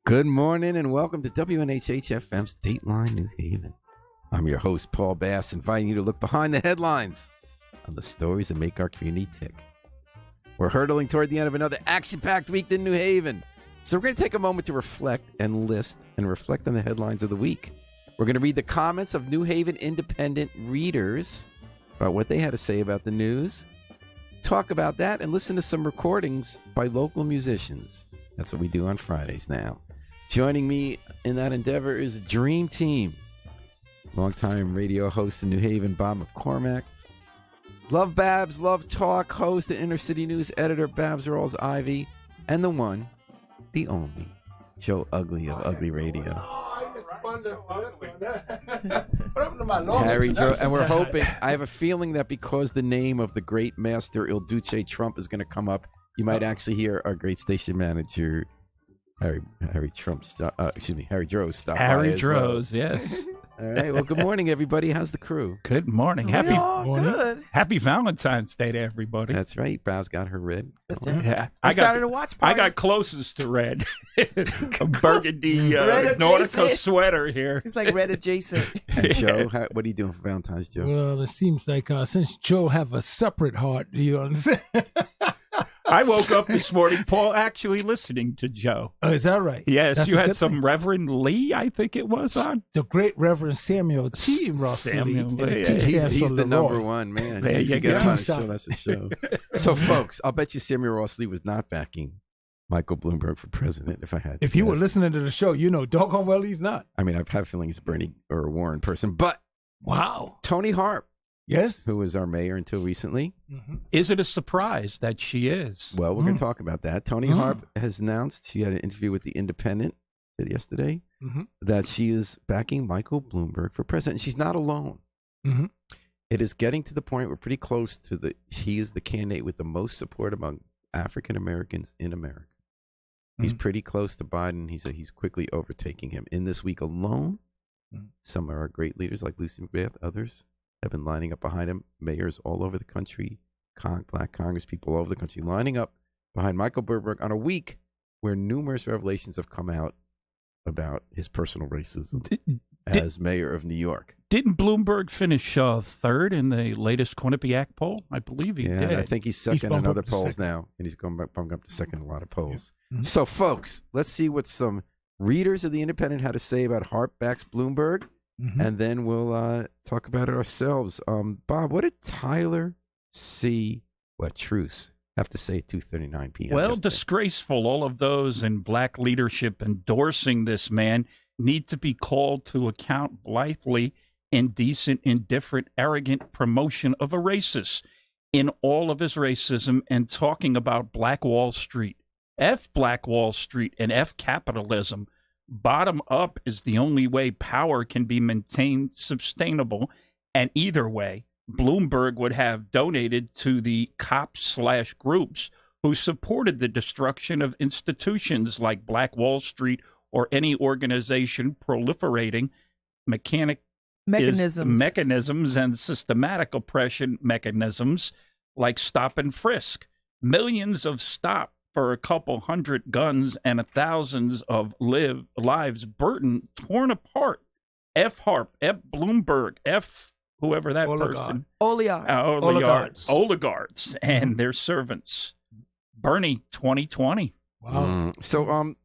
Good morning and welcome to WNHH-FM's Dateline New Haven. I'm your host, Paul Bass, inviting you to look behind the headlines on the stories that make our community tick. We're hurtling toward the end of another action-packed week in New Haven. So we're going to take a moment to reflect on the headlines of the week. We're going to read the comments of New Haven Independent readers about what they had to say about the news, talk about that, and listen to some recordings by local musicians. That's what we do on Fridays now. Joining me in that endeavor is a dream team. Longtime radio host in New Haven, Bob McCormack. Love Babs, Love Talk host and Inner City News editor, Babs Rawls Ivy. And the one, the only, Joe Ugly of Ugly Radio. Harry Joe, and we're hoping, I have a feeling that because the name of the great master Il Duce Trump is going to come up, you might actually hear our great station manager, Harry Droz stop Harry by as Droz, well. yes. All right. Well, good morning, everybody. How's the crew? Good morning. Happy morning. Happy Valentine's Day to everybody. That's right. Bow's got her red. That's right. Yeah, I started a watch party. I got closest to red. A burgundy Red Nautica adjacent. sweater here. It's like red adjacent. And Joe, what are you doing for Valentine's, Joe? Well, it seems like since Joe have a separate heart, do you understand? I woke up this morning, Paul, actually listening to Joe. Oh, is that right? Yes, That's you a had good some thing. Reverend Lee, I think it was, on. The great Reverend Samuel T. Ross Lee. Samuel And the Lee. T Yeah, stands He's for the Leroy. number one, man. There you get go. him on a show, that's a show. So, folks, I'll bet you Samuel Ross Lee was not backing Michael Bloomberg for president if I had to If you were guess. listening to the show, you know doggone well he's not. I mean, I have a feeling he's a Bernie or a Warren person. But Wow. Tony Harp, Yes. who was our mayor until recently, Is it a surprise that she is? well, we're going to talk about that. Tony Harp has announced, she had an interview with The Independent yesterday, that she is backing Michael Bloomberg for president. She's not alone. It is getting to the point we're pretty close to he is the candidate with the most support among African Americans in America. He's pretty close to Biden. He's quickly overtaking him. In this week alone, some of our great leaders like Lucy McBath, others have been lining up behind him. Mayors all over the country, black Congress people all over the country lining up behind Michael Bloomberg on a week where numerous revelations have come out about his personal racism as mayor of New York. Didn't Bloomberg finish third in the latest Quinnipiac poll? I believe he Yeah, did. and I think he's second in bumped other up to polls second. now, and he's going back, bumping up to second in a lot of polls. So, folks, let's see what some readers of The Independent had to say about Harp backs Bloomberg, and then we'll talk about it ourselves. Bob, what did Tyler Truce have to say at 2:39 p.m.? Well, yesterday? disgraceful. All of those in black leadership endorsing this man need to be called to account. Blithely indecent, indifferent, arrogant promotion of a racist in all of his racism and talking about Black Wall Street. F Black Wall Street and F capitalism. Bottom up is the only way power can be maintained sustainable. And either way, Bloomberg would have donated to the cops/groups who supported the destruction of institutions like Black Wall Street or any organization proliferating mechanisms and systematic oppression mechanisms like stop and frisk. Millions of stop for a couple hundred guns and thousands of lives burdened, torn apart. F Harp, F Bloomberg, F whoever that person. Oligarchs and their servants. Bernie 2020. Wow. So,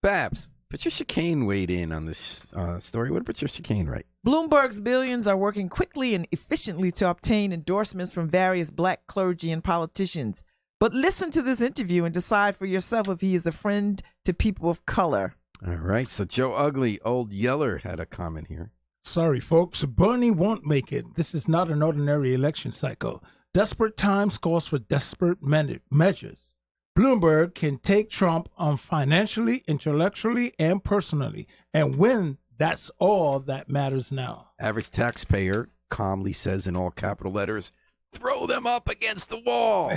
Babs, Patricia Kane weighed in on this story. What did Patricia Kane write? Bloomberg's billions are working quickly and efficiently to obtain endorsements from various black clergy and politicians. But listen to this interview and decide for yourself if he is a friend to people of color. All right. So Joe Ugly, Old Yeller, had a comment here. Sorry, folks. Bernie won't make it. This is not an ordinary election cycle. Desperate times calls for desperate measures. Bloomberg can take Trump on financially, intellectually, and personally and win. That's all that matters now. Average taxpayer calmly says in all capital letters, throw them up against the wall.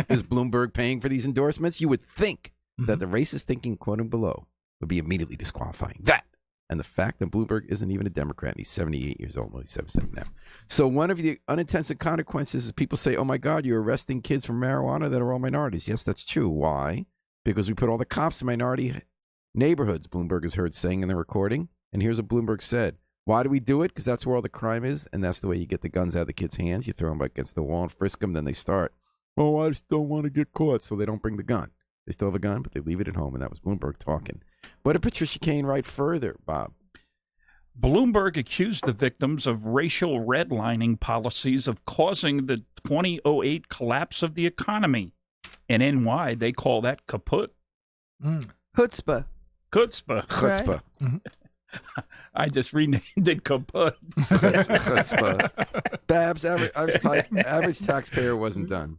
Is Bloomberg paying for these endorsements? You would think that the racist thinking quoting below would be immediately disqualifying that. And the fact that Bloomberg isn't even a Democrat, and he's 78 years old, well, he's 77 now. So one of the unintended consequences is people say, oh my God, you're arresting kids for marijuana that are all minorities. Yes, that's true. Why? Because we put all the cops in minority neighborhoods, Bloomberg is heard saying in the recording. And here's what Bloomberg said. Why do we do it? Because that's where all the crime is, and that's the way you get the guns out of the kids' hands. You throw them against the wall and frisk them, then they start, oh, I just don't want to get caught, so they don't bring the gun. They still have a gun, but they leave it at home, and that was Bloomberg talking. What did Patricia Kane write further, Bob? Bloomberg accused the victims of racial redlining policies of causing the 2008 collapse of the economy. In NY, they call that kaput. Chutzpah. Chutzpah. Chutzpah. Mhm. I just renamed it kaput. Chutzpah. Babs, average taxpayer wasn't done.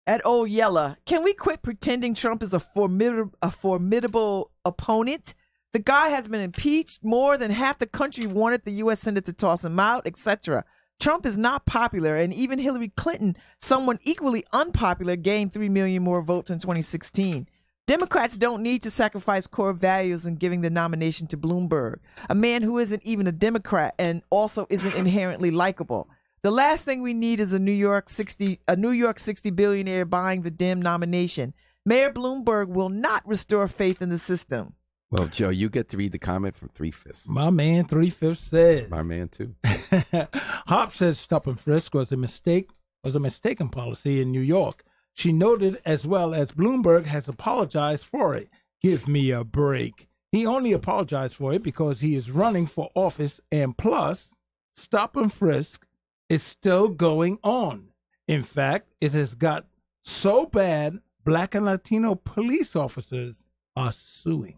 At Old Yeller, can we quit pretending Trump is a formidable opponent? The guy has been impeached. More than half the country wanted the U.S. Senate to toss him out, etc. Trump is not popular, and even Hillary Clinton, someone equally unpopular, gained 3 million more votes in 2016. Democrats don't need to sacrifice core values in giving the nomination to Bloomberg, a man who isn't even a Democrat and also isn't inherently likable. The last thing we need is a New York 60 billionaire buying the Dem nomination. Mayor Bloomberg will not restore faith in the system. Well, Joe, you get to read the comment from 3/5. My man 3/5 says. My man, too. Hop says stop and frisk was a mistaken policy in New York. She noted as well as Bloomberg has apologized for it. Give me a break. He only apologized for it because he is running for office, and plus, stop and frisk is still going on. In fact, it has got so bad, Black and Latino police officers are suing.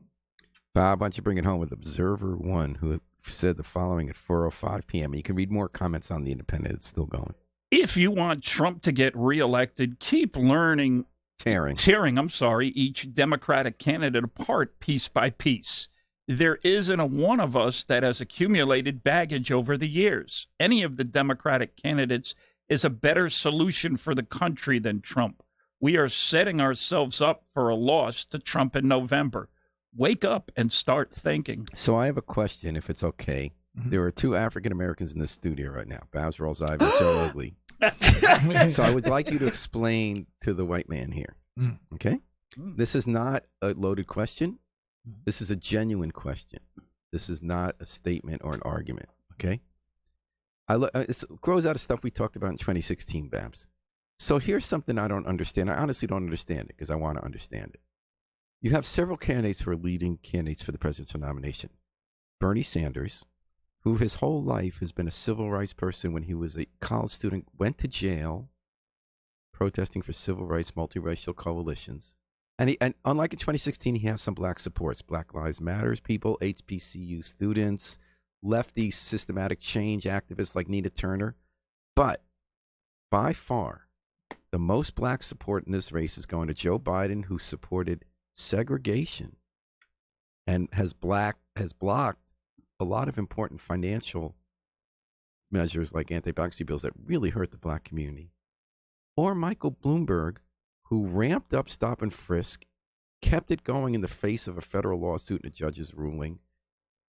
Bob, why don't you bring it home with Observer One, who said the following at 4:05 p.m. You can read more comments on The Independent. It's still going. If you want Trump to get reelected, keep tearing each Democratic candidate apart piece by piece. There isn't a one of us that has accumulated baggage over the years. Any of the Democratic candidates is a better solution for the country than Trump. We are setting ourselves up for a loss to Trump in November. Wake up and start thinking. So I have a question, if it's okay. Mm-hmm. There are two African Americans in the studio right now, Babs Rawls-Ivory and Joe Ugly. So I would like you to explain to the white man here. Okay? This is not a loaded question. This is a genuine question. This is not a statement or an argument. Okay? It grows out of stuff we talked about in 2016, Babs. So here's something I don't understand. I honestly don't understand it because I want to understand it. You have several candidates who are leading candidates for the presidential nomination. Bernie Sanders, who his whole life has been a civil rights person when he was a college student, went to jail protesting for civil rights, multiracial coalitions. And unlike in 2016, he has some black supports, Black Lives Matters people, HBCU students, lefty systematic change activists like Nina Turner. But by far, the most black support in this race is going to Joe Biden, who supported segregation and has blocked a lot of important financial measures like anti-bankruptcy bills that really hurt the black community. Or Michael Bloomberg, who ramped up stop and frisk, kept it going in the face of a federal lawsuit and a judge's ruling,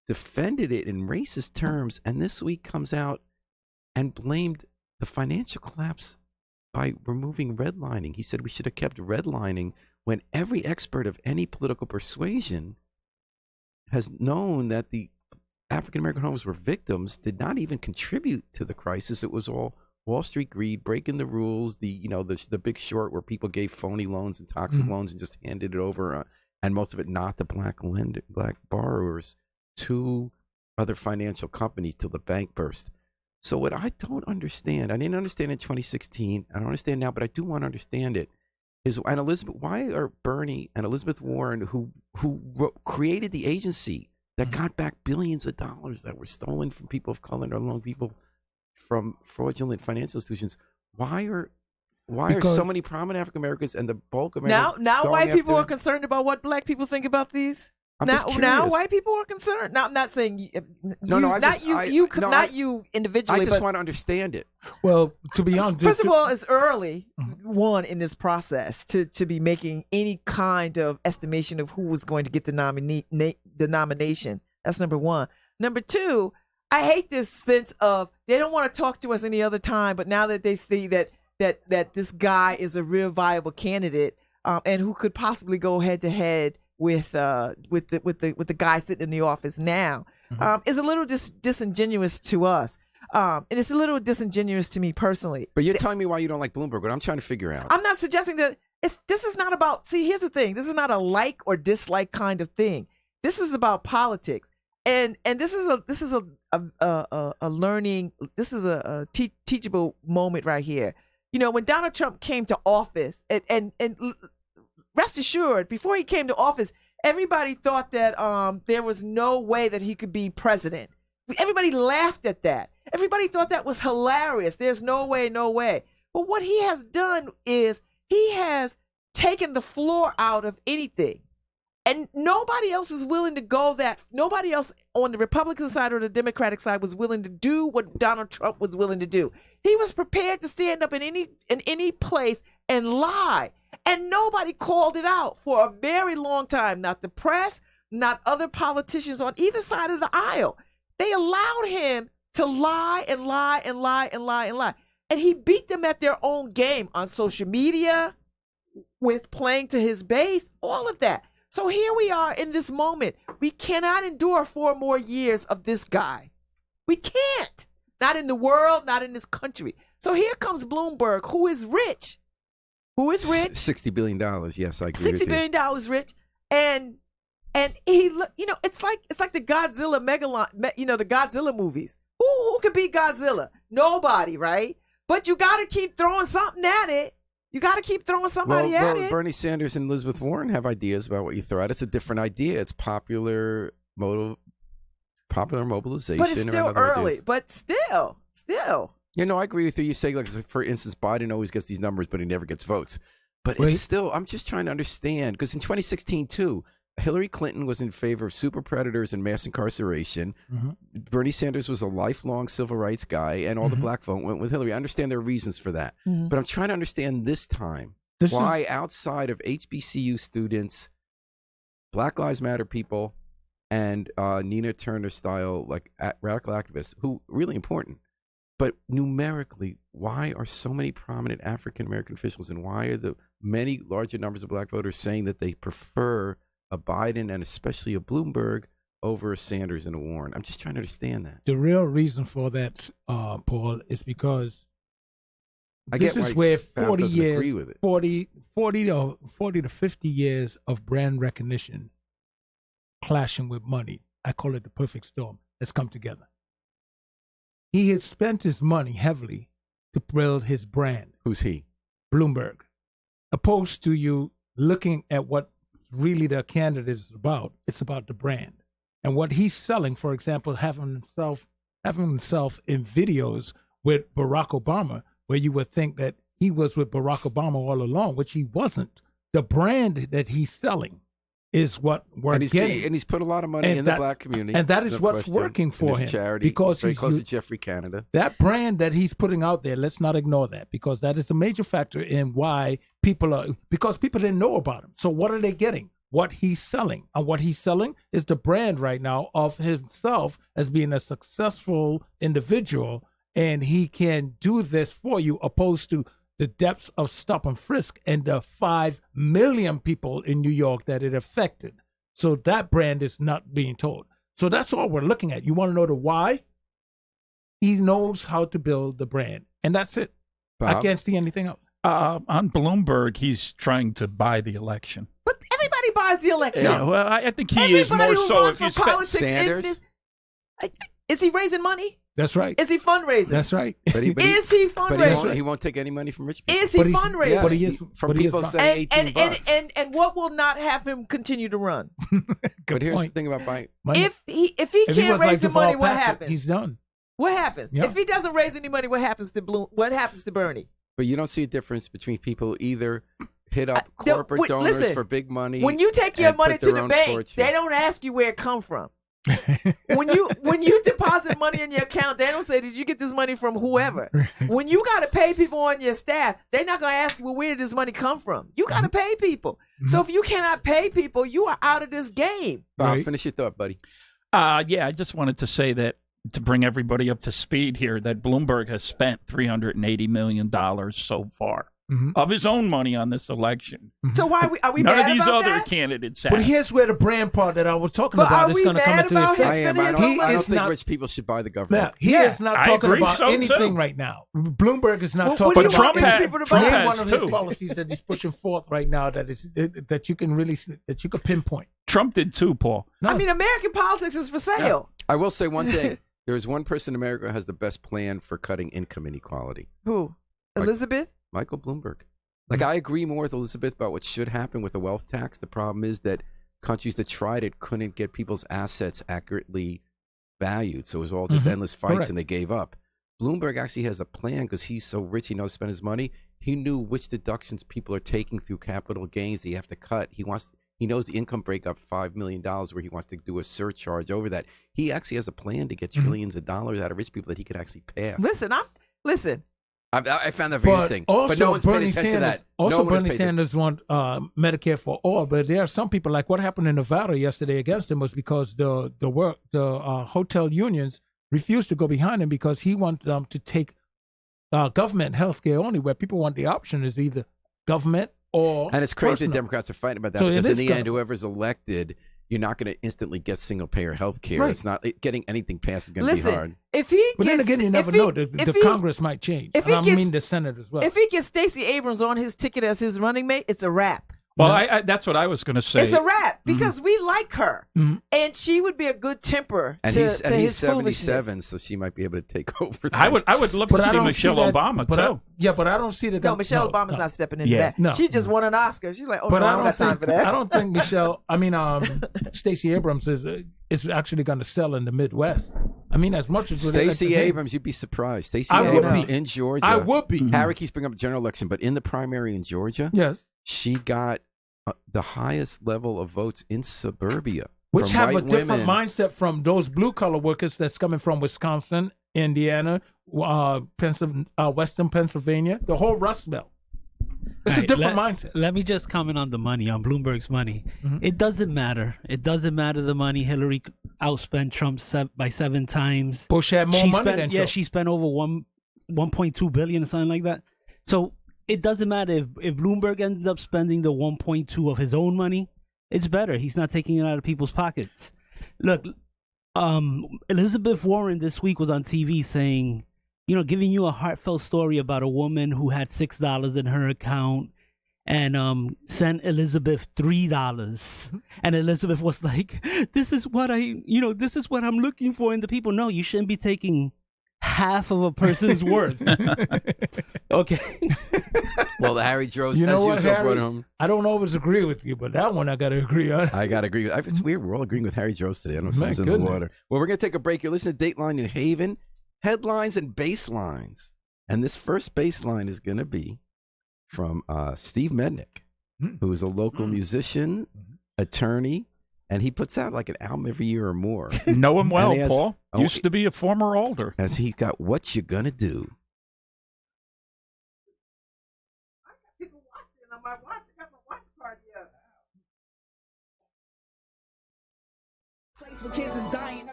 defended it in racist terms, and this week comes out and blamed the financial collapse by removing redlining. He said we should have kept redlining when every expert of any political persuasion has known that the African-American homes were victims, did not even contribute to the crisis. It was all Wall Street greed, breaking the rules, the Big Short, where people gave phony loans and toxic loans and just handed it over, and most of it not to black borrowers, to other financial companies till the bank burst. So what I don't understand, I didn't understand in 2016, I don't understand now, but I do want to understand it, is, and Elizabeth, why are Bernie and Elizabeth Warren, who created the agency that got back billions of dollars that were stolen from people of color or loan people from fraudulent financial institutions, why are so many prominent African Americans and the bulk of Americans now white people are concerned about what black people think about these? Now white people are concerned. Now I'm not saying you individually. I just want to understand it. Well, to be honest, first of all, it's early in this process to be making any kind of estimation of who was going to get the nomination. That's number one. Number two, I hate this sense of they don't want to talk to us any other time, but now that they see that this guy is a real viable candidate and who could possibly go head to head with the guy sitting in the office now is a little disingenuous to us. And it's a little disingenuous to me personally. But you're telling me why you don't like Bloomberg. What I'm trying to figure out. I'm not suggesting that this is not about. See, here's the thing. This is not a like or dislike kind of thing. This is about politics, and this is a learning. This is a teachable moment right here. You know, when Donald Trump came to office, and rest assured, before he came to office, everybody thought that there was no way that he could be president. Everybody laughed at that. Everybody thought that was hilarious. There's no way, no way. But what he has done is he has taken the floor out of anything. And nobody else is willing to go that. Nobody else on the Republican side or the Democratic side was willing to do what Donald Trump was willing to do. He was prepared to stand up in any place and lie. And nobody called it out for a very long time. Not the press, not other politicians on either side of the aisle. They allowed him to lie and lie and lie and lie and lie. And he beat them at their own game on social media, with playing to his base, all of that. So here we are in this moment. We cannot endure 4 more years of this guy. We can't. Not in the world, not in this country. So here comes Bloomberg, who is rich. Who is rich? $60 billion. Yes, I agree with $60 billion rich. And he, you know, it's like the Godzilla the Godzilla movies. Who could beat Godzilla? Nobody, right? But you got to keep throwing something at it. You got to keep throwing somebody at it. Bernie Sanders and Elizabeth Warren have ideas about what you throw at. It's a different idea. It's popular mobilization. But it's still early. Ideas. But still. You know, I agree with you. You say, like, for instance, Biden always gets these numbers, but he never gets votes. But it's still, I'm just trying to understand, because in 2016, too, Hillary Clinton was in favor of super predators and mass incarceration. Mm-hmm. Bernie Sanders was a lifelong civil rights guy, and all the black vote went with Hillary. I understand there are reasons for that. Mm-hmm. But I'm trying to understand this time why outside of HBCU students, Black Lives Matter people, and Nina Turner style, like radical activists, who really important. But numerically, why are so many prominent African-American officials, and why are the many larger numbers of black voters saying that they prefer a Biden and especially a Bloomberg over a Sanders and a Warren? I'm just trying to understand that. The real reason for that, Paul, is because this is where 40 years, 40 to 50 years of brand recognition clashing with money. I call it the perfect storm that's come together. He has spent his money heavily to build his brand. Who's he? Bloomberg. Opposed to you looking at what really the candidate is about. It's about the brand. And what he's selling, for example, having himself in videos with Barack Obama, where you would think that he was with Barack Obama all along, which he wasn't. The brand that he's selling is what we're getting. And he's put a lot of money in the black community. And that is what's working for him. Charity, because very close to Jeffrey Canada. That brand that he's putting out there, let's not ignore that, because that is a major factor in why because people didn't know about him. So what are they getting? What he's selling. And what he's selling is the brand right now of himself as being a successful individual, and he can do this for you, opposed to the depths of stop and frisk and the 5 million people in New York that it affected. So that brand is not being told. So that's all we're looking at. You want to know the why? He knows how to build the brand, and that's it. Bob? I can't see anything else. On Bloomberg, he's trying to buy the election. But everybody buys the election. Yeah, well, I think he is more so. If you spend Sanders, is he raising money? That's right. Is he fundraising? That's right. Is he fundraising? But he won't take any money from rich people. Is he fundraising? Yes, but he is from people saying $18. And what will not have him continue to run? But here's the thing about buying. If he can't raise the money, what happens? He's done. What happens? Yeah. If he doesn't raise any money, what happens to What happens to Bernie? But you don't see a difference between people either hit up corporate donors for big money. When you take your money to the bank, they don't ask you where it come from. when you deposit money in your account, they don't say, did you get this money from whoever? When you got to pay people on your staff, they're not going to ask you, well, where did this money come from? You got to pay people. So if you cannot pay people, you are out of this game. Bob, finish your thought, buddy. Yeah, I just wanted to say that, to bring everybody up to speed here, that Bloomberg has spent $380 million so far. of his own money on this election. So why are we None mad of these about other that? candidates But have. here's where the brand part that I was talking But about are is we going to come mad into about effect. I am. I He don't is think not- rich people should buy the Now, government. he is not I talking agree, about so anything too. right now. Bloomberg is not What talking do you But about want Trump rich had- people to Trump buy? has one of his too. policies that he's pushing forth right now that you can really that you could pinpoint. Trump did too, Paul. No. I mean, American politics is for sale. I will say one thing. There is one person in America who has the best plan for cutting income inequality. Who? Like- Elizabeth? Michael Bloomberg. Like, I agree more with Elizabeth about what should happen with the wealth tax. The problem is that countries that tried it couldn't get people's assets accurately valued. So it was all just endless fights, Correct. and they gave up. Bloomberg actually has a plan because he's so rich, he knows to spend his money. He knew which deductions people are taking through capital gains that you have to cut. He knows the income breakup, $5 million, where he wants to do a surcharge over that. He actually has a plan to get trillions of dollars out of rich people that he could actually pass. Listen. I found that very interesting. But no one's Bernie paying attention Sanders, to that. No one has Bernie paid attention. Sanders want Medicare for all, but there are some people like what happened in Nevada yesterday against him was because the hotel unions refused to go behind him because he wanted them to take government health care only, where people want the option is either government or And it's crazy personal. that Democrats are fighting about that So it because in is the gonna- end, whoever's elected, you're not going to instantly get single payer health care. Right. It's not getting anything passed is going to be hard. Listen, if he But then gets, again, you never if he- know. if The he- Congress might change. if And he I gets- mean the Senate as well. If he gets Stacey Abrams on his ticket as his running mate, it's a wrap. Well, I that's what I was going to say. It's a wrap because we like her, Mhm. and she would be a good temper And to he's his 77, foolishness. so she might be able to take over. I would love But to I see don't Michelle see that- Obama but too. but I don't see the No, Michelle Obama's not stepping into Yeah. that. No. She just won an Oscar. She's like, oh But no, I I don't don't got time think for that. I don't think Michelle. I mean, Stacey Abrams is actually going to sell in the Midwest. I mean, as much as Stacey Abrams, you'd be surprised. Stacey I would Abrams be. in Georgia. I would be. Harry keeps bringing up the general election, but in the primary in Georgia, Yes, she got the highest level of votes in suburbia. which from have a white different women. mindset from those blue collar workers that's coming from Wisconsin, Indiana, Western Pennsylvania, the whole Rust Belt. It's a Right, different mindset. Let me just comment on the money, on Bloomberg's money. It doesn't matter. It doesn't matter the money. Hillary outspent Trump by 7 times. Bush had more She money spent, than yeah, Trump. she spent over 1.2 billion or something like that. So it doesn't matter if Bloomberg ends up spending the 1.2 of his own money. It's better. He's not taking it out of people's pockets. Look, Elizabeth Warren this week was on TV saying, giving you a heartfelt story about a woman who had $6 in her account and sent Elizabeth $3. And Elizabeth was like, this is what I'm looking for in the people. No, you shouldn't be taking half of a person's worth. Okay. Well, the Harry Droz, You as know what, usual, Harry? brought home. I don't always agree with you, but that one I got to agree on. I got to agree with It's weird. We're all agreeing with Harry Droz today. I don't know if My something's in the goodness. water. Well, we're going to take a break. You're listening to Dateline New Haven, headlines and baselines. And this first baseline is going to be from Steve Mednick, who is a local musician, attorney, and he puts out like an album every year or more. Know him well, And he has- Paul. oh, Used to be a former alder. As he got What You Gonna Do. People watching on my watch. I got my watch party up. Place where kids is dying.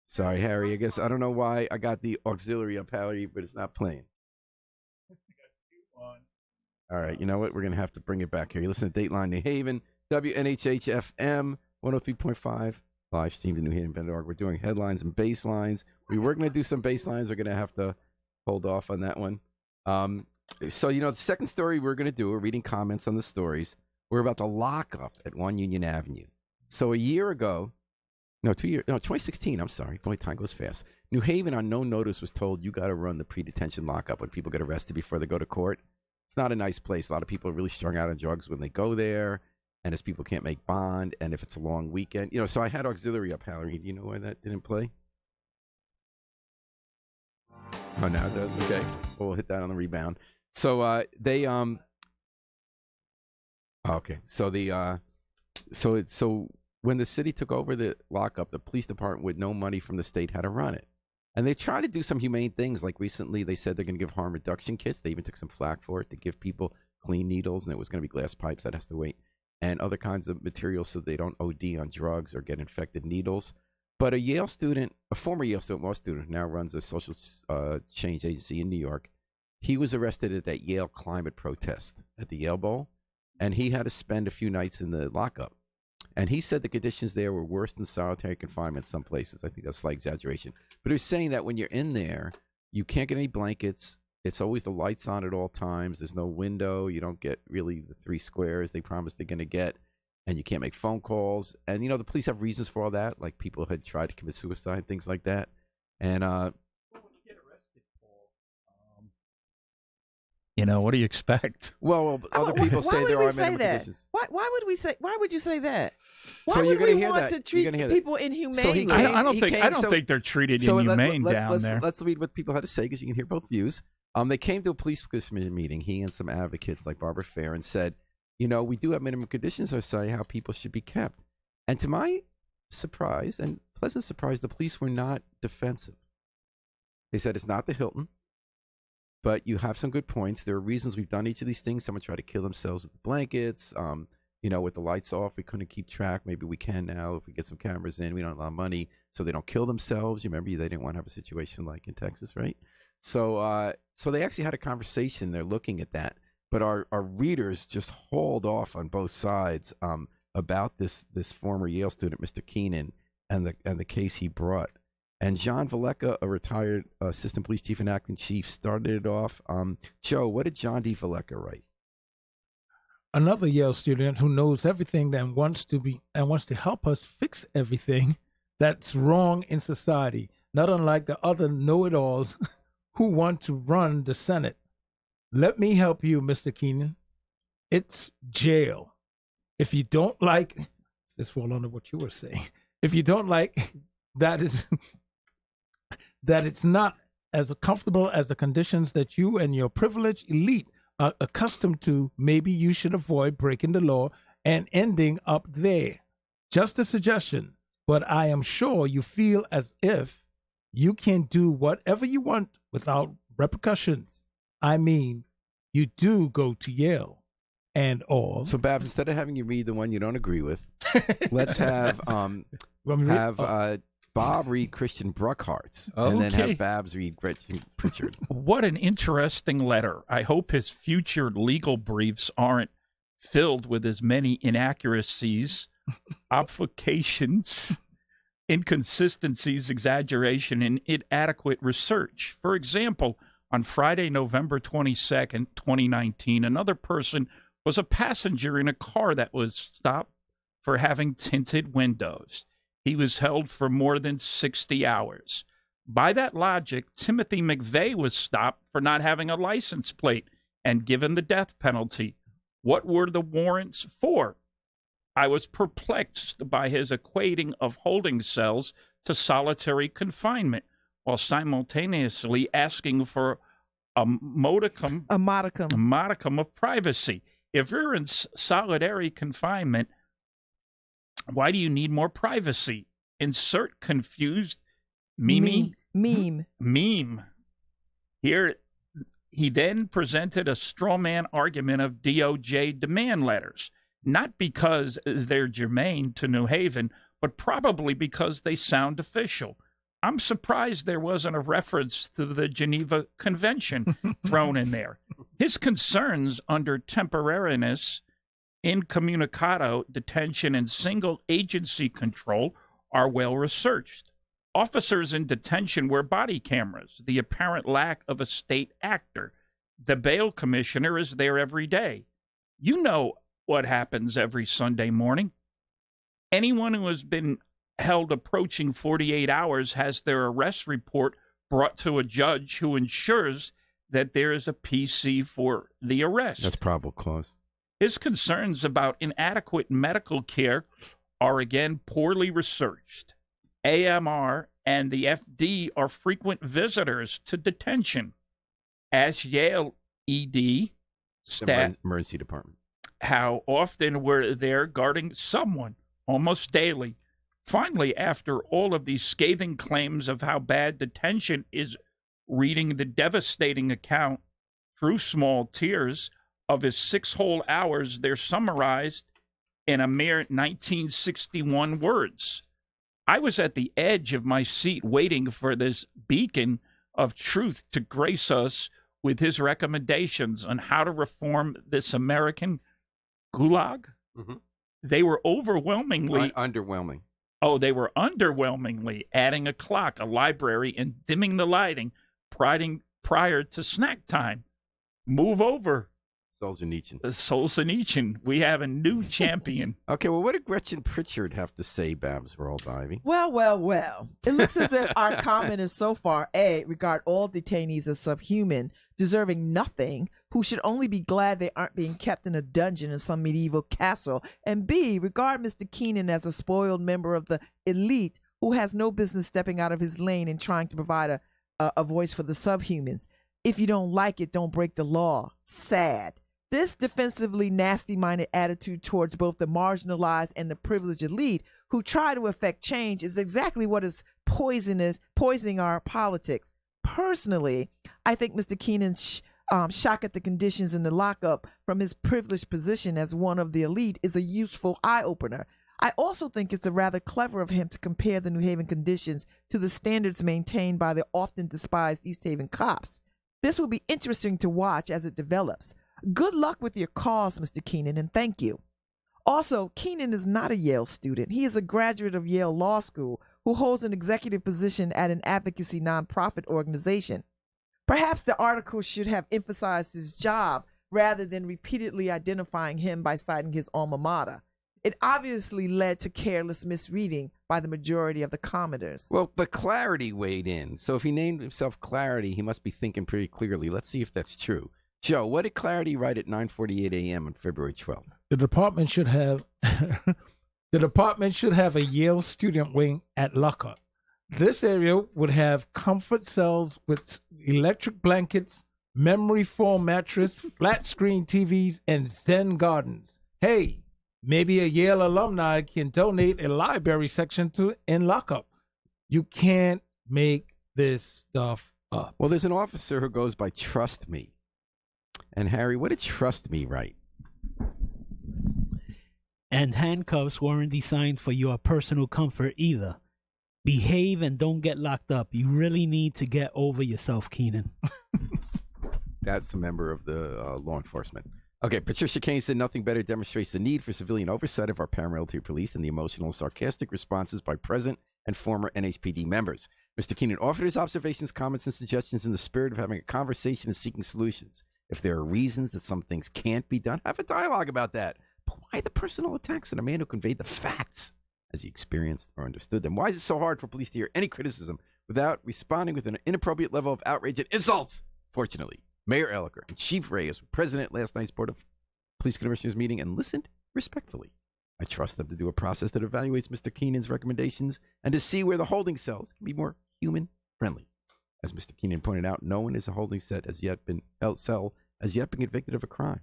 Sorry, Harry. I guess I don't know why I got the auxiliary up, Harry, but it's not playing. All right, you know what? We're going to have to bring it back here. You listen to Dateline New Haven, WNHH FM 103.5, live streamed in New Haven, Bend-Oregon. We're doing headlines and baselines. We were going to do some baselines. We're going to have to hold off on that one. So, the second story we're going to do, we're reading comments on the stories. We're about the lockup at 1 Union Avenue. So a year ago, 2016, I'm sorry. Boy, time goes fast. New Haven, on no notice, was told you got to run the pre-detention lockup when people get arrested before they go to court. It's not a nice place. A lot of people are really strung out on drugs when they go there, and as people can't make bond, and if it's a long weekend. So I had auxiliary up, Hallery. Do you know why that didn't play? Oh, now it does? Okay. We'll hit that on the rebound. So okay. So when the city took over the lockup, the police department with no money from the state had to run it. And they try to do some humane things. Like recently, they said they're going to give harm reduction kits. They even took some flack for it to give people clean needles, and it was going to be glass pipes. That has to wait. And other kinds of materials so they don't OD on drugs or get infected needles. But a former Yale student, law student, who now runs a social change agency in New York, he was arrested at that Yale climate protest at the Yale Bowl, and he had to spend a few nights in the lockup. And he said the conditions there were worse than solitary confinement in some places. I think that's a slight exaggeration. But he was saying that when you're in there, you can't get any blankets. It's always the lights on at all times. There's no window. You don't get really the 3 squares they promised they're going to get. And you can't make phone calls. And, you know, the police have reasons for all that. Like people had tried to commit suicide, things like that. And, you know, what do you expect? well, other people say there are minimum conditions. Why would we say? Why would you say that? Why So you're would gonna we hear want that. to You're treat gonna hear that. people inhumanely? So he I don't came- think they're treated So inhumane down there. Let's read what people had to say because you can hear both views. They came to a police commission meeting, he and some advocates like Barbara Fair, and said, you know, we do have minimum conditions that say how people should be kept. And to my surprise and pleasant surprise, the police were not defensive. They said it's not the Hilton, but you have some good points. There are reasons we've done each of these things. Someone tried to kill themselves with the blankets. You know, with the lights off, we couldn't keep track. Maybe we can now if we get some cameras in. We don't have a lot of money, so they don't kill themselves. You remember, they didn't want to have a situation like in Texas, right? So they actually had a conversation. They're looking at that. But our readers just hauled off on both sides about this former Yale student, Mr. Keenan, and the case he brought. And John Valecka, a retired assistant police chief and acting chief, started it off. Joe, what did John D. Valecka write? Another Yale student who knows everything and wants to help us fix everything that's wrong in society, not unlike the other know-it-alls who want to run the Senate. Let me help you, Mr. Keenan. It's jail. If you don't like, this fall under what you were saying. If you don't like that it's not as comfortable as the conditions that you and your privileged elite are accustomed to, maybe you should avoid breaking the law and ending up there. Just a suggestion, but I am sure you feel as if you can do whatever you want without repercussions. I mean, you do go to Yale and all. So, Babs, instead of having you read the one you don't agree with, let's have Bob read Christian Bruckhart's, and then Okay. have Babs read Gretchen Pritchard. What an interesting letter. I hope his future legal briefs aren't filled with as many inaccuracies, obfuscations, inconsistencies, exaggeration, and inadequate research. For example, on Friday, November 22nd, 2019, another person was a passenger in a car that was stopped for having tinted windows. He was held for more than 60 hours. By that logic, Timothy McVeigh was stopped for not having a license plate and given the death penalty. What were the warrants for? I was perplexed by his equating of holding cells to solitary confinement while simultaneously asking for a modicum of privacy. If you're in solitary confinement, why do you need more privacy? Insert confused meme. Here, he then presented a straw man argument of DOJ demand letters, not because they're germane to New Haven, but probably because they sound official. I'm surprised there wasn't a reference to the Geneva Convention thrown in there. His concerns under temporariness, incommunicado detention, and single agency control are well researched. Officers in detention wear body cameras, the apparent lack of a state actor. The bail commissioner is there every day. You know what happens every Sunday morning. Anyone who has been held approaching 48 hours has their arrest report brought to a judge who ensures that there is a PC for the arrest. That's probable cause. His concerns about inadequate medical care are again poorly researched. AMR and the FD are frequent visitors to detention. As Yale ED staff, Emergency department. how often were there guarding someone almost daily? Finally, after all of these scathing claims of how bad detention is, reading the devastating account through small tears of his 6 whole hours, they're summarized in a mere 1961 words. I was at the edge of my seat waiting for this beacon of truth to grace us with his recommendations on how to reform this American gulag. Mhm. They were overwhelmingly Underwhelming. Oh, they were underwhelmingly adding a clock, a library, and dimming the lighting prior to snack time. Move over, Solzhenitsyn. Solzhenitsyn. We have a new champion. Okay, well, what did Gretchen Pritchard have to say, Babs Rawls Ivy? Well. It looks as if our commenters so far, A, regard all detainees as subhuman, deserving nothing, who should only be glad they aren't being kept in a dungeon in some medieval castle, and B, regard Mr. Keenan as a spoiled member of the elite who has no business stepping out of his lane and trying to provide a voice for the subhumans. If you don't like it, don't break the law. Sad. This defensively nasty-minded attitude towards both the marginalized and the privileged elite who try to effect change is exactly what is poisoning our politics. Personally, I think Mr. Keenan's shock at the conditions in the lockup from his privileged position as one of the elite is a useful eye-opener. I also think it's rather clever of him to compare the New Haven conditions to the standards maintained by the often despised East Haven cops. This will be interesting to watch as it develops. Good luck with your cause, Mr. Keenan, and thank you. Also, Keenan is not a Yale student. He is a graduate of Yale Law School who holds an executive position at an advocacy nonprofit organization. Perhaps the article should have emphasized his job rather than repeatedly identifying him by citing his alma mater. It obviously led to careless misreading by the majority of the commenters. Well, but Clarity weighed in. So if he named himself Clarity, he must be thinking pretty clearly. Let's see if that's true. Joe, what did Clarity write at 9:48 a.m. on February 12th? The department should have a Yale student wing at lockup. This area would have comfort cells with electric blankets, memory foam mattress, flat screen TVs, and Zen gardens. Hey, maybe a Yale alumni can donate a library section in lockup. You can't make this stuff up. Well, there's an officer who goes by Trust Me. And Harry, what did Trust Me write? And handcuffs weren't designed for your personal comfort either. Behave and don't get locked up. You really need to get over yourself, Keenan. That's a member of the law enforcement. Okay, Patricia Kane said nothing better demonstrates the need for civilian oversight of our paramilitary police than the emotional and sarcastic responses by present and former NHPD members. Mr. Keenan offered his observations, comments, and suggestions in the spirit of having a conversation and seeking solutions. If there are reasons that some things can't be done, have a dialogue about that. But why the personal attacks on a man who conveyed the facts as he experienced or understood them? Why is it so hard for police to hear any criticism without responding with an inappropriate level of outrage and insults? Fortunately, Mayor Elliker and Chief Reyes were present at last night's Board of Police Commissioners meeting and listened respectfully. I trust them to do a process that evaluates Mr. Keenan's recommendations and to see where the holding cells can be more human-friendly. As Mr. Keenan pointed out, no one is a holding cell has yet been convicted of a crime.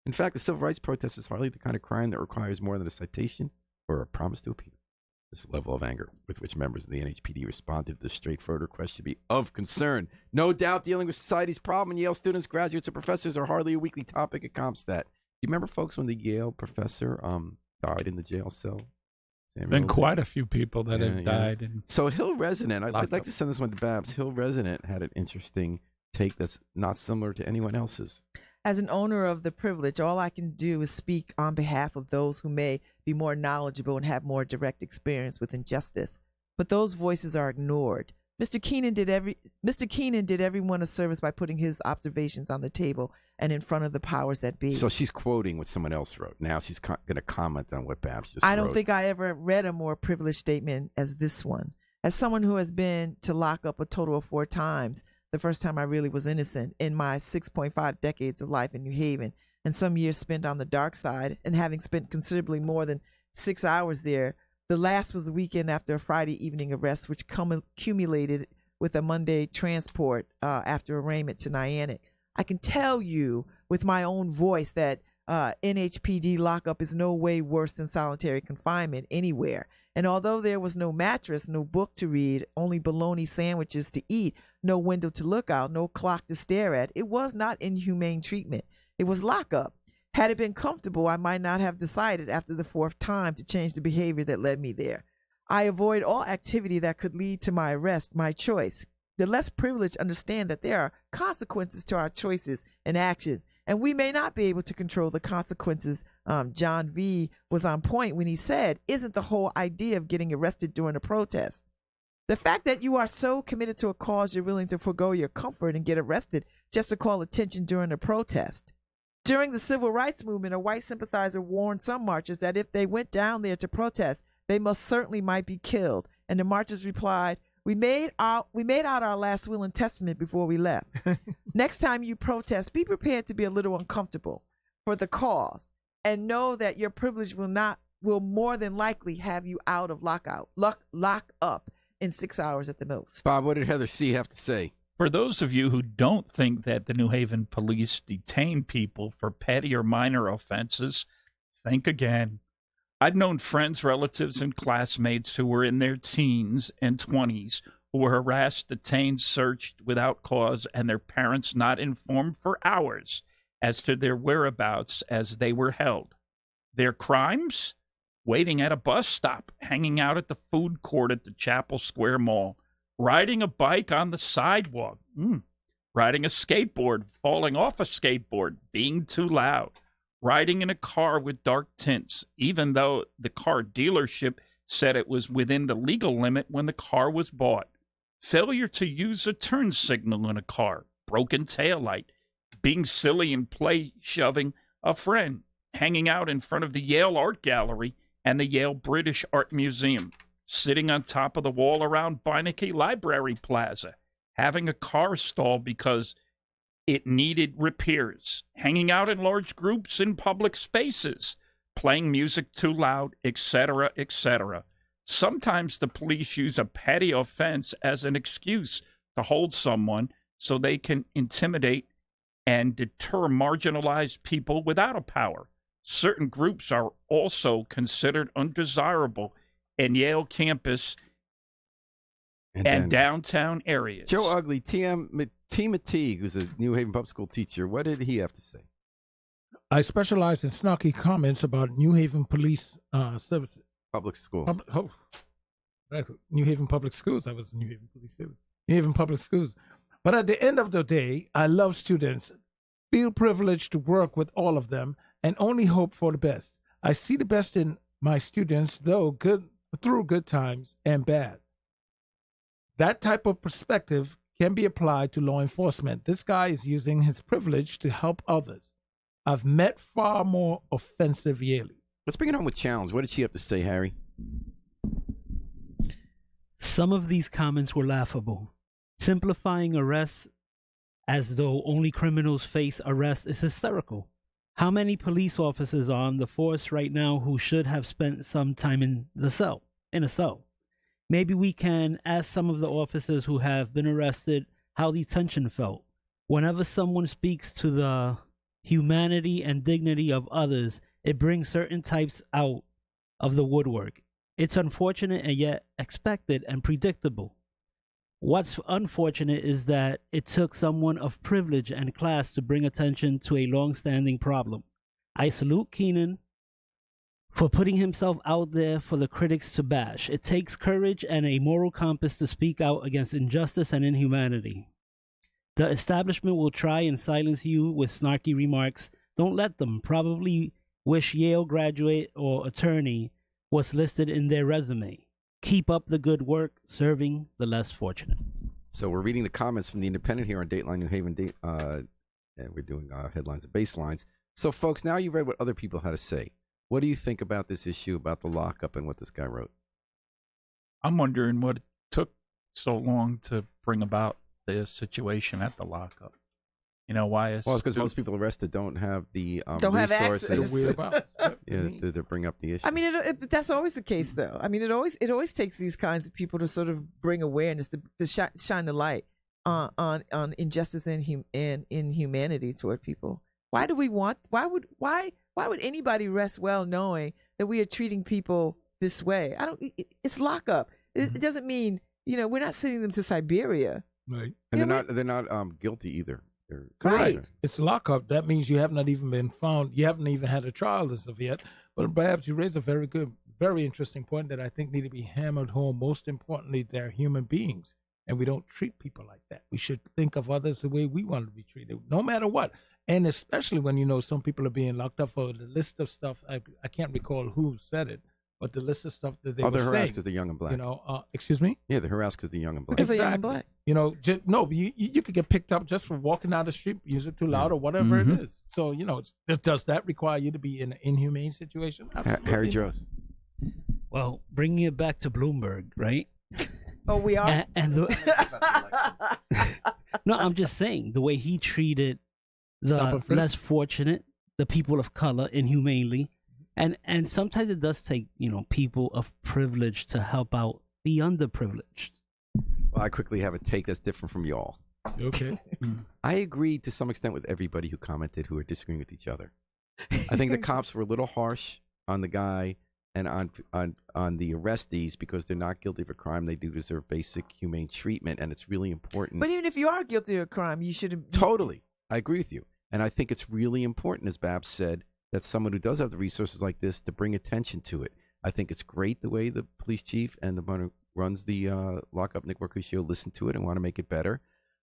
In fact, the civil rights protest is hardly the kind of crime that requires more than a citation or a promise to appear. This level of anger with which members of the NHPD responded to this straightforward request should be of concern. No doubt dealing with society's problem and Yale students, graduates, or professors are hardly a weekly topic at CompStat. Do you remember, folks, when the Yale professor died in the jail cell? Been quite a few people that have died. And so Hill resident, I'd like to send this one to Babs. Hill resident had an interesting take that's not similar to anyone else's. As an owner of the privilege, all I can do is speak on behalf of those who may be more knowledgeable and have more direct experience with injustice. But those voices are ignored. Mr. Keenan did everyone a service by putting his observations on the table and in front of the powers that be. So she's quoting what someone else wrote. Now she's going to comment on what Babs just I wrote. don't think I ever read a more privileged statement as this one. As someone who has been to lock up a total of 4 times, the first time I really was innocent, in my 6.5 decades of life in New Haven, and some years spent on the dark side, and having spent considerably more than 6 hours there, the last was the weekend after a Friday evening arrest, which accumulated with a Monday transport after arraignment to Niantic. I can tell you with my own voice that NHPD lockup is no way worse than solitary confinement anywhere. And although there was no mattress, no book to read, only bologna sandwiches to eat, no window to look out, no clock to stare at, it was not inhumane treatment. It was lockup. Had it been comfortable, I might not have decided after the 4th time to change the behavior that led me there. I avoid all activity that could lead to my arrest, my choice. the less privileged understand that there are consequences to our choices and actions, and we may not be able to control the consequences. John V. was on point when he said, isn't the whole idea of getting arrested during a protest? The fact that you are so committed to a cause you're willing to forego your comfort and get arrested just to call attention during a protest. During the civil rights movement, a white sympathizer warned some marchers that if they went down there to protest, they most certainly might be killed. And the marchers replied, we made out our last will and testament before we left. Next time you protest, be prepared to be a little uncomfortable for the cause, and know that your privilege will more than likely have you out of lock up in 6 hours at the most. Bob, what did Heather C. have to say? For those of you who don't think that the New Haven police detain people for petty or minor offenses, think again. I've known friends, relatives, and classmates who were in their teens and 20s who were harassed, detained, searched without cause, and their parents not informed for hours as to their whereabouts as they were held. Their crimes? Waiting at a bus stop, hanging out at the food court at the Chapel Square Mall, riding a bike on the sidewalk, riding a skateboard, falling off a skateboard, being too loud, riding in a car with dark tints, even though the car dealership said it was within the legal limit when the car was bought, failure to use a turn signal in a car, broken taillight, being silly and play shoving a friend, hanging out in front of the Yale Art Gallery and the Yale British Art Museum, sitting on top of the wall around Beinecke Library Plaza, having a car stall because it needed repairs, hanging out in large groups in public spaces, playing music too loud, etc., etc. Sometimes the police use a petty offense as an excuse to hold someone so they can intimidate and deter marginalized people without a power. Certain groups are also considered undesirable in Yale campus and downtown areas. Joe Ugly, T. Mateague, who's a New Haven public school teacher, what did he have to say? I specialize in snarky comments about New Haven police services. Public schools. New Haven public schools. I was in New Haven police service. New Haven public schools. But at the end of the day, I love students, feel privileged to work with all of them, and only hope for the best. I see the best in my students, though through good times and bad. That type of perspective can be applied to law enforcement. This guy is using his privilege to help others. I've met far more offensive Yaleys. Let's bring it on with challenge. What did she have to say, Harry? Some of these comments were laughable. Simplifying arrests as though only criminals face arrest is hysterical. How many police officers are on the force right now who should have spent some time in a cell? Maybe we can ask some of the officers who have been arrested how the tension felt. Whenever someone speaks to the humanity and dignity of others, it brings certain types out of the woodwork. It's unfortunate and yet expected and predictable. What's unfortunate is that it took someone of privilege and class to bring attention to a long-standing problem. I salute Keenan for putting himself out there for the critics to bash. It takes courage and a moral compass to speak out against injustice and inhumanity. The establishment will try and silence you with snarky remarks. Don't let them. Probably wish Yale graduate or attorney was listed in their resume. Keep up the good work serving the less fortunate. So we're reading the comments from the Independent here on Dateline New Haven, and we're doing headlines and baselines. So, folks, now you've read what other people had to say. What do you think about this issue, about the lockup and what this guy wrote? I'm wondering what it took so long to bring about the situation at the lockup. You know why? Well, it's because most people arrested don't have the Don't have resources access. to bring up the issue. I mean, that's always the case, though. I mean, it always takes these kinds of people to sort of bring awareness, to shine the light on injustice and inhumanity toward people. Why would anybody rest well knowing that we are treating people this way? It's lockup. It doesn't mean, we're not sending them to Siberia. Right. And they're not guilty either. They're Right. It's lockup. That means you have not even been found. You haven't even had a trial as of yet. But perhaps you raise a very good, very interesting point that I think need to be hammered home. Most importantly, they're human beings. and we don't treat people like that. We should think of others the way we want to be treated, no matter what. And especially when, some people are being locked up for the list of stuff. I can't recall who said it, but the list of stuff that they were they're harassed saying. because they're young and black. Excuse me? Yeah, they're harassed because they're young and black. Because they're young and black. No, you could get picked up just for walking down the street, music too loud or whatever it is. So, does that require you to be in an inhumane situation? Absolutely. Harry Jones. Well, bringing it back to Bloomberg, right? Oh, we are? No, I'm just saying the way he treated the less fortunate, the people of color, inhumanely. And sometimes it does take, people of privilege to help out the underprivileged. Well, I quickly have a take that's different from y'all. Okay. I agree to some extent with everybody who commented who are disagreeing with each other. I think the cops were a little harsh on the guy and on the arrestees because they're not guilty of a crime. They do deserve basic humane treatment, and it's really important. But even if you are guilty of a crime, you should... Totally. I agree with you. And I think it's really important, as Babs said, that someone who does have the resources like this to bring attention to it. I think it's great the way the police chief and the one who runs the lockup, Nick Mercutio, listen to it and want to make it better.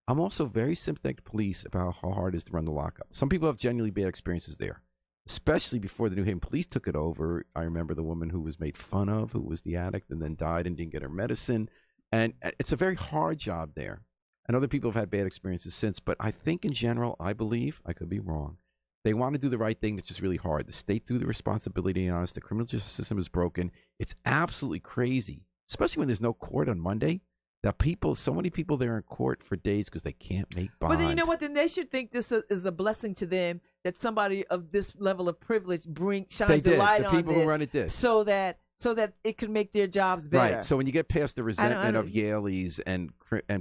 I'm also very sympathetic to police about how hard it is to run the lockup. Some people have genuinely bad experiences there, especially before the New Haven police took it over. I remember the woman who was made fun of, who was the addict and then died and didn't get her medicine. And it's a very hard job there. And other people have had bad experiences since. But I think in general, I believe, I could be wrong, they want to do the right thing. It's just really hard. The state threw the responsibility on us. The criminal justice system is broken. It's absolutely crazy, especially when there's no court on Monday. That so many people there in court for days because they can't make bond. But then you know what? Then they should think this is a blessing to them that somebody of this level of privilege shines the light on people this, who run it did. so that it can make their jobs better. Right. So when you get past the resentment of Yaleys and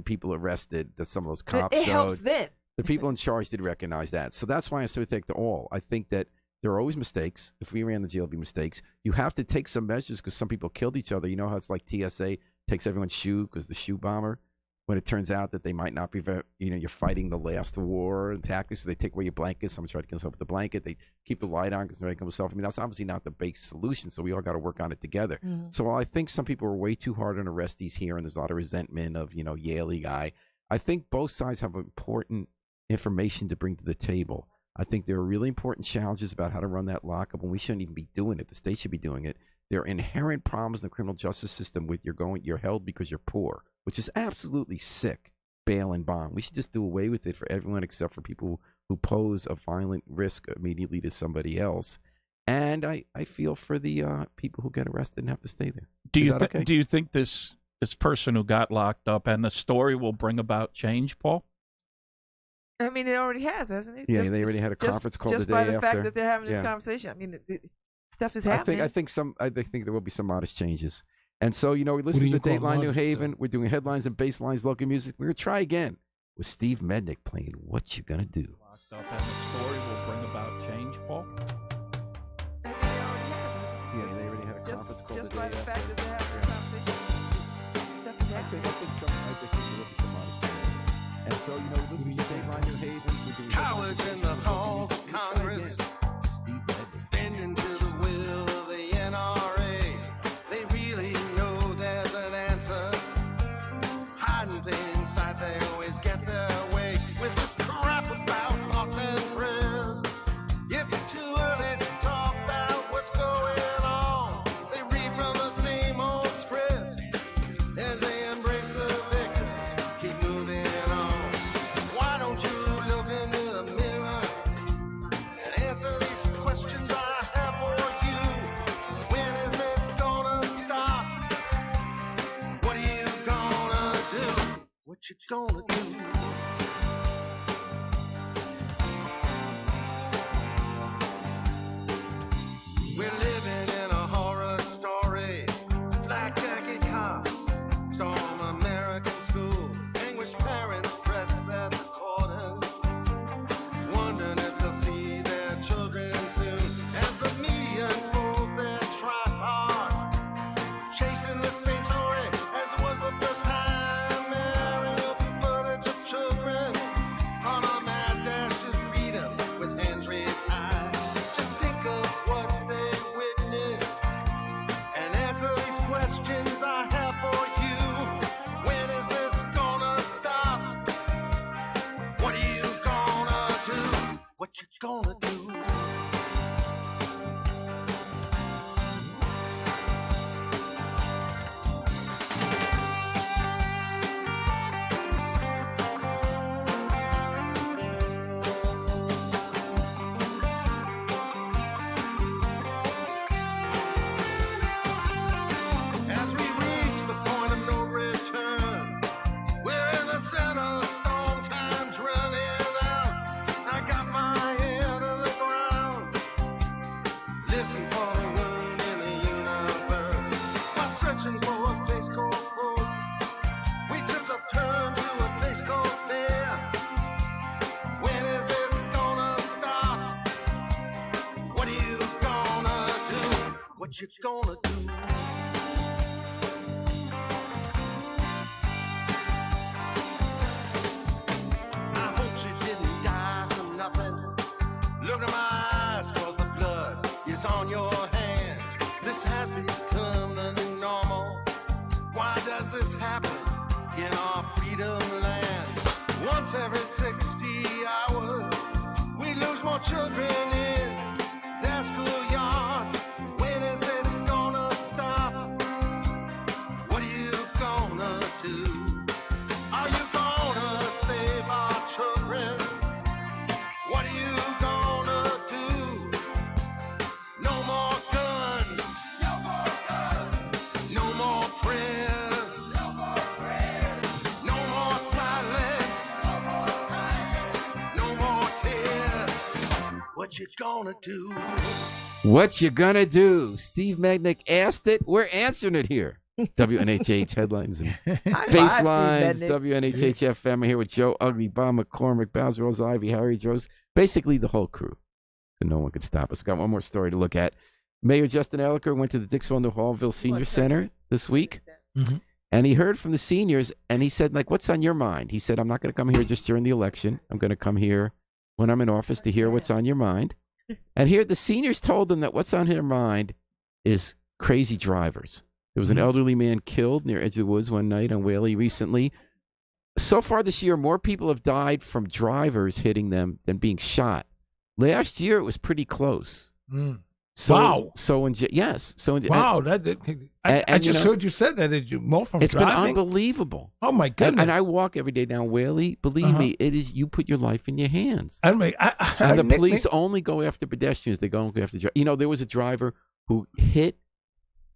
people arrested that some of those cops it helps them. The people in charge did recognize that. So that's why I sort of take to all. I think that there are always mistakes. If we ran the jail, it'd be mistakes. You have to take some measures because some people killed each other. You know how it's like TSA takes everyone's shoe because the shoe bomber, when it turns out that they might not be, you're fighting the last war and tactics. So they take away your blanket. Someone tried to kill himself with the blanket. They keep the light on because they're making themselves. I mean, that's obviously not the base solution. So we all got to work on it together. Mm-hmm. So while I think some people are way too hard on arrestees here, and there's a lot of resentment of, Yaley guy, I think both sides have important information to bring to the table. I think there are really important challenges about how to run that lockup, and we shouldn't even be doing it. The state should be doing it. There are inherent problems in the criminal justice system with you're held because you're poor, which is absolutely sick. Bail and bond. We should just do away with it for everyone except for people who pose a violent risk immediately to somebody else. And I feel for the people who get arrested and have to stay there. Do you think this person who got locked up and the story will bring about change, Paul? I mean, it already has, hasn't it? Yeah, they already had a conference call the day after. Just by the fact that they're having this conversation. I mean, stuff is happening. I think there will be some modest changes. And so, we listen to Dateline New Haven. We're doing headlines and baselines, local music. We're going to try again with Steve Mednick playing What You Gonna Do. Locked up and the story will bring about change, Paul? Yeah, they already had a conference call the day after. Just by the fact that they're having this conversation, stuff is happening. I think there will be some modest changes. And so, listen to Dateline New Haven. Cowards in the halls of Congress, bending to the will of the NRA. They really know there's an answer. Hiding things inside, they always get their way. With this crap about thoughts and prayers, it's too early to talk about what's going on. They read from the same old script as they embrace the victim. Keep moving on. Why don't you look into the mirror and answer gonna do? As we reach the point of no return, we're in the center, storm time's running out. I got my ear to the ground. Listen for the wind in the universe. While searching for a place called home, we took a turn to a place called there. When is this gonna stop? What are you gonna do? What you gonna do? I hope she didn't die from nothing. Look at my eyes, cause the blood is on your hands. This has become the new normal. Why does this happen in our freedom land? Once every 60 hours, we lose more children in their schoolyards. When is this gonna stop? What are you gonna do? Are you gonna save our children? What are you gonna do? No more guns. No more guns. No more prayers. No more prayers. No more silence. No more silence. No more tears. What you gonna do? What you gonna do? Steve Magnick asked it. We're answering it here. WNHH headlines and High five, Basslines. Steve Mednick. WNHH FM. I'm here with Joe Ugly, Bob McCormick, Bowser, Rose, Ivy, Harry, Joes. Basically the whole crew. So no one could stop us. Got one more story to look at. Mayor Justin Elicker went to the Dixwell New Hallville Senior Center this week. Mhm. And he heard from the seniors, and he said, like, what's on your mind? He said, I'm not going to come here just during the election. I'm going to come here when I'm in office to hear what's on your mind. And here, the seniors told him that what's on their mind is crazy drivers. There was an elderly man killed near Edge of the Woods one night on Whaley recently. So far this year, more people have died from drivers hitting them than being shot. Last year, it was pretty close. Mm. So, Wow. So in yes. So in, Wow, I and, just you know, heard you said that. Did you more from it's driving? been unbelievable. Oh my And, goodness! and I walk every day down Whaley. Believe me, it is. You put your life in your hands. I mean, And the Nick- police only go after pedestrians. They don't go after. There was a driver who hit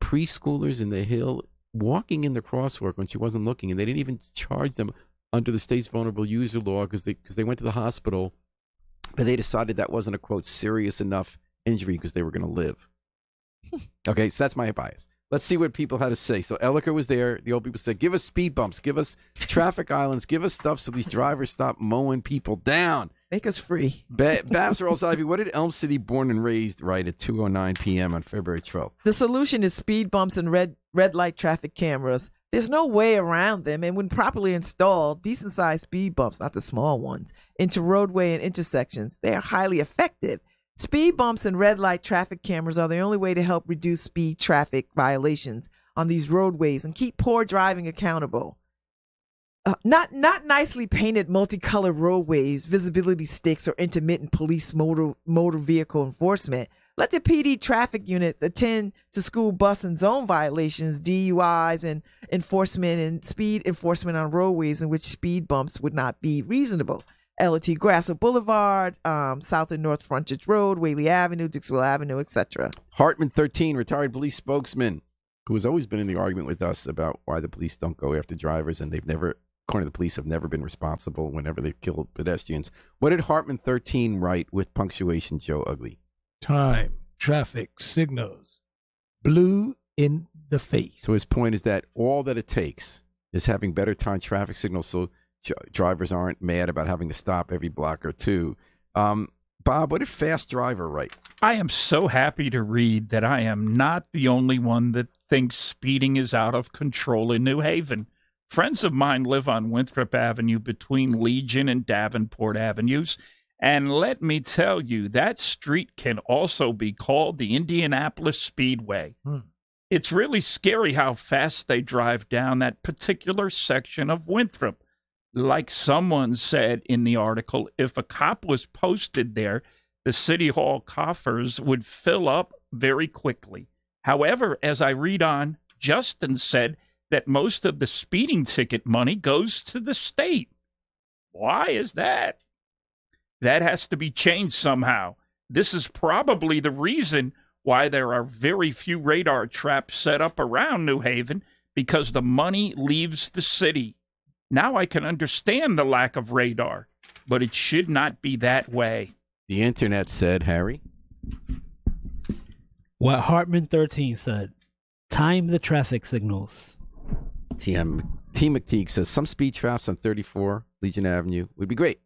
preschoolers in the hill walking in the crosswalk when she wasn't looking, and they didn't even charge them under the state's vulnerable user law because they went to the hospital, but they decided that wasn't a quote serious enough injury because they were going to live. Okay, so that's my bias. Let's see what people had to say. So Elicker was there. The old people said, give us speed bumps, give us traffic islands, give us stuff so these drivers stop mowing people down. Make us free. Babs Rolls Ivy, what did Elm City Born and Raised write at 2:09 p.m. on February 12th? The solution is speed bumps and red light traffic cameras. There's no way around them, and when properly installed, decent-sized speed bumps, not the small ones, into roadway and intersections, they are highly effective. Speed bumps and red light traffic cameras are the only way to help reduce speed traffic violations on these roadways and keep poor driving accountable. Not nicely painted multicolored roadways, visibility sticks, or intermittent police motor vehicle enforcement. Let the PD traffic units attend to school bus and zone violations, DUIs, and enforcement and speed enforcement on roadways in which speed bumps would not be reasonable. LT Grassel Boulevard, South and North Frontage Road, Whaley Avenue, Dixwell Avenue, etc. Hartman 13, retired police spokesman, who has always been in the argument with us about why the police don't go after drivers, and they've never, according to the police, have never been responsible whenever they've killed pedestrians. What did Hartman 13 write with punctuation, Joe Ugly? time, traffic, signals, blue in the face. So his point is that all that it takes is having better time traffic signals so drivers aren't mad about having to stop every block or two. Bob, what did Fast Driver write? I am so happy to read that I am not the only one that thinks speeding is out of control in New Haven. Friends of mine live on Winthrop Avenue between Legion and Davenport Avenues. And let me tell you, that street can also be called the Indianapolis Speedway. It's really scary how fast they drive down that particular section of Winthrop. Like someone said in the article, if a cop was posted there, the City Hall coffers would fill up very quickly. However, as I read on, Justin said that most of the speeding ticket money goes to the state. Why is that? That has to be changed somehow. This is probably the reason why there are very few radar traps set up around New Haven, because the money leaves the city. Now I can understand the lack of radar, but it should not be that way. The internet said, Harry. What Hartman 13 said, time the traffic signals. T. McTeague says, some speed traps on 34 Legion Avenue would be great.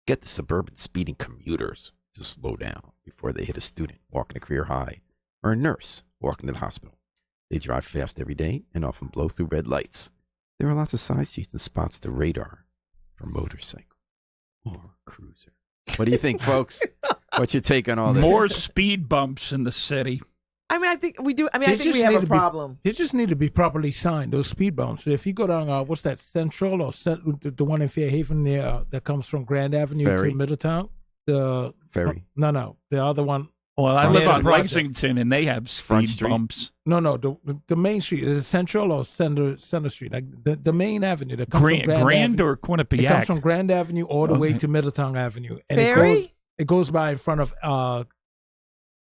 Get the suburban speeding commuters to slow down before they hit a student walking to career high or a nurse walking to the hospital. They drive fast every day and often blow through red lights. There are lots of side streets and spots to radar for motorcycle or cruiser. What do you think, folks? What's your take on all this? More speed bumps in the city. I mean, I think we do. I mean, They I think we just have need a to be- problem. They just need to be properly signed, those speed bumps. If you go down, what's that, Central or the one in Fairhaven there that comes from Grand Avenue Ferry. to Middletown? The Ferry. No, the other one. Well, I Front live Street. on Project. Lexington, and they have Front speed Street. bumps. No, the main street. Is it Central or Center Street? Like the main avenue that comes from Grand Grand Avenue. or It comes Quinnipiac? from Grand Avenue all the way Okay. to Middletown Avenue. And Ferry? it goes by in front of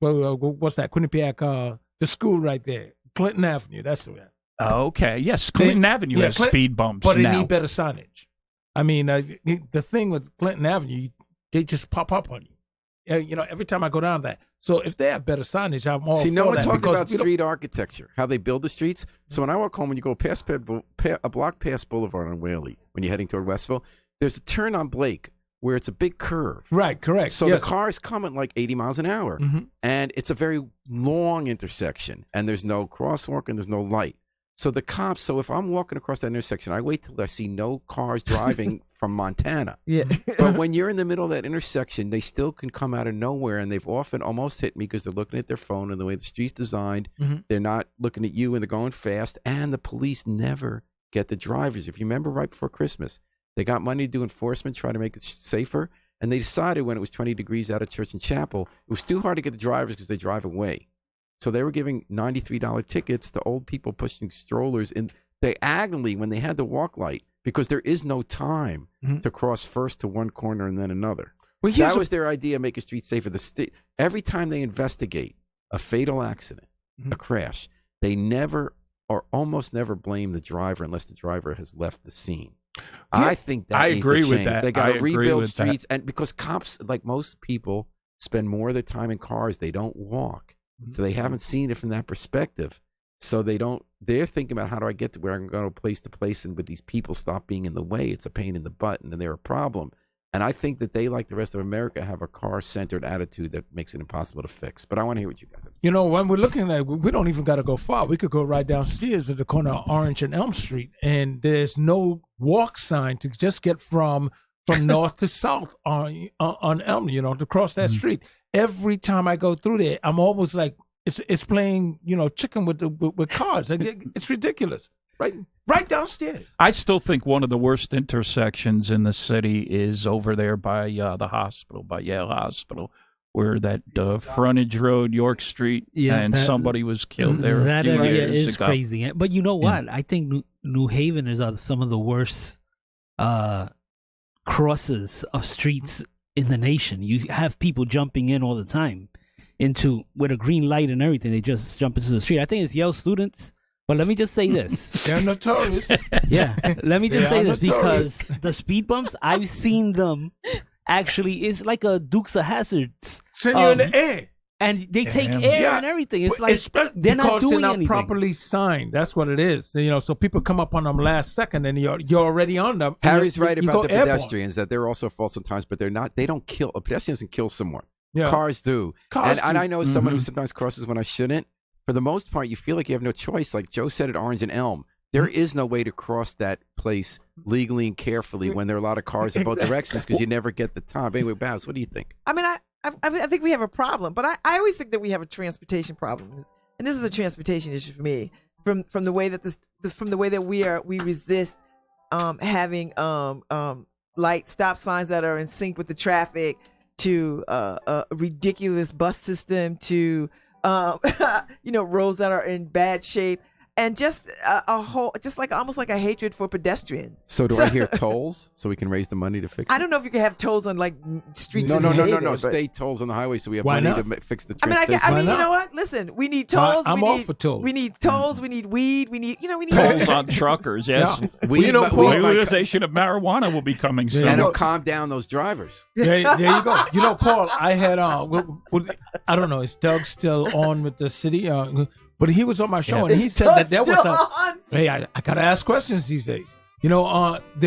what's that? Quinnipiac, the school right there. Clinton Avenue. That's the way. Okay, yes, Clinton Avenue has speed bumps But now. it need better signage. I mean, the thing with Clinton Avenue, they just pop up on you. Every time I go down that. So if they have better signage, I'm all See, for no one that talks because about we don't- street architecture, how they build the streets. So when I walk home, when you go past a block past Boulevard on Whaley, when you're heading toward Westville, there's a turn on Blake where it's a big curve. Right, correct. So yes. the cars come at like 80 miles an hour, Mhm. and it's a very long intersection, and there's no crosswalk and there's no light. So the cops, so if I'm walking across that intersection, I wait till I see no cars driving from Montana. Yeah. But when you're in the middle of that intersection, they still can come out of nowhere, and they've often almost hit me because they're looking at their phone and the way the street's designed. Mhm. They're not looking at you, and they're going fast, and the police never get the drivers. If you remember right before Christmas, they got money to do enforcement, try to make it safer, and they decided when it was 20 degrees out of church and chapel, it was too hard to get the drivers because they drive away. So they were giving $93 tickets to old people pushing strollers in diagonally when they had the walk light because there is no time Mhm. to cross first to one corner and then another. Well, here's That a- was their idea, make a street safer. Every time they investigate a fatal accident, Mhm. a crash, they never or almost never blame the driver unless the driver has left the scene. I think that I needs agree to with change. that. They got I to agree rebuild with that. streets, and because cops, like most people, spend more of their time in cars, they don't walk, so they haven't seen it from that perspective. So they're thinking about how do I get to where I'm going to place to place, and with these people stop being in the way, it's a pain in the butt, and they're a problem. And I think that they, like the rest of America, have a car-centered attitude that makes it impossible to fix. But I want to hear what you guys have to say. When we're looking at, we don't even got to go far. We could go right downstairs at the corner of Orange and Elm Street, and there's no walk sign to just get from north to south on Elm. To cross that street. Every time I go through there, I'm almost like it's playing chicken with cars. It's ridiculous. Right downstairs. I still think one of the worst intersections in the city is over there by the hospital, by Yale Hospital, where that frontage road, York Street, Yeah, and somebody was killed there. That a few area years is ago. crazy. But you know what? I think New Haven is some of the worst crosses of streets in the nation. You have people jumping in all the time with a green light and everything. They just jump into the street. I think it's Yale students. But let me just say this. They're notorious. Yeah. Let me just They say are this notorious. because the speed bumps, I've seen them actually, it's like a Dukes of Hazards. Send you in the air. And they take Damn. air Yeah. and everything. It's Well, like especially they're not because doing they're not anything. properly signed. That's what it is. So people come up on them last second, and you're already on them. and Harry's you- right you about go the airborne. pedestrians, that they're also false sometimes, but they're not. They don't kill. A pedestrian doesn't kill someone. Yeah. Cars do. Cars and do. I know someone who sometimes crosses when I shouldn't. For the most part, you feel like you have no choice. Like Joe said at Orange and Elm, there is no way to cross that place legally and carefully when there are a lot of cars in both directions because you never get the top. Anyway, Babs, what do you think? I mean, I think we have a problem, but I always think that we have a transportation problem, and this is a transportation issue for me. From the way that from the way that we resist having light stop signs that are in sync with the traffic, to a ridiculous bus system to roads that are in bad shape. And just almost like a hatred for pedestrians. So do I hear tolls so we can raise the money to fix it? I don't know if you can have tolls on like streets. No. State tolls on the highway so we have money to fix the transportation. I mean, you know what? Listen, we need tolls. I'm all for tolls. We need tolls. We need weed. We need tolls on truckers. Yes, legalization of marijuana will be coming soon. And it'll calm down those drivers. There you go. Paul, I had I don't know. Is Doug still on with the city? But he was on my show, and he said that there was hey, I got to ask questions these days. There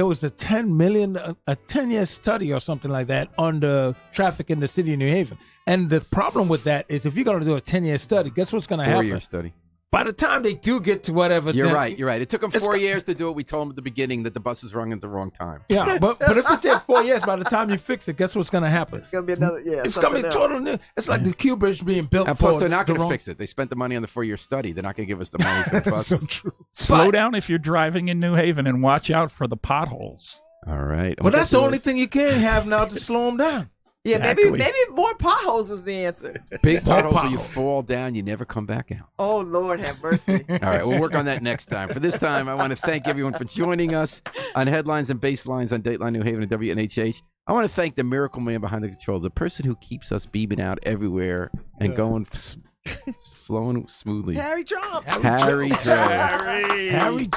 was a 10-year study or something like that on the traffic in the city of New Haven. And the problem with that is if you're going to do a 10-year study, guess what's going to happen? 4-year study. By the time they do get to whatever. You're right. It took them 4 years to do it. We told them at the beginning that the buses rung at the wrong time. Yeah, but if it takes 4 years, by the time you fix it, guess what's going to happen? It's going to be another, it's going to be total new. It's like the Q Bridge being built and plus, they're not going to fix it. They spent the money on the 4-year study. They're not going to give us the money for the buses. So true. Slow down if you're driving in New Haven and watch out for the potholes. All right. Well, that's the only thing you can have now to slow them down. Yeah, exactly. maybe more potholes is the answer. Big potholes where you fall down, you never come back out. Oh, Lord have mercy. All right, we'll work on that next time. For this time, I want to thank everyone for joining us on Headlines and Basslines on Dateline New Haven and WNHH. I want to thank the miracle man behind the controls, the person who keeps us beaming out everywhere and going flowing smoothly. Harry Trump. Harry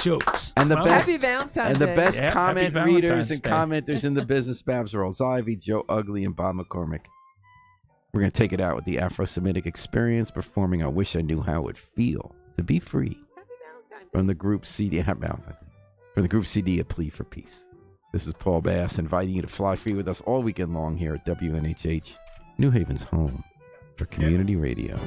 jokes. And the best, Happy Valentine's and the Day. best Yeah, comment happy readers Valentine's and Day. commenters in the business Babs Rolls. Ivy, Joe Ugly, and Bob McCormick. We're going to take it out with the Afro-Semitic Experience performing I Wish I Knew How It Would Feel to Be Free from the group CD. From the group CD, A Plea for Peace. This is Paul Bass inviting you to fly free with us all weekend long here at WNHH, New Haven's home for community radio.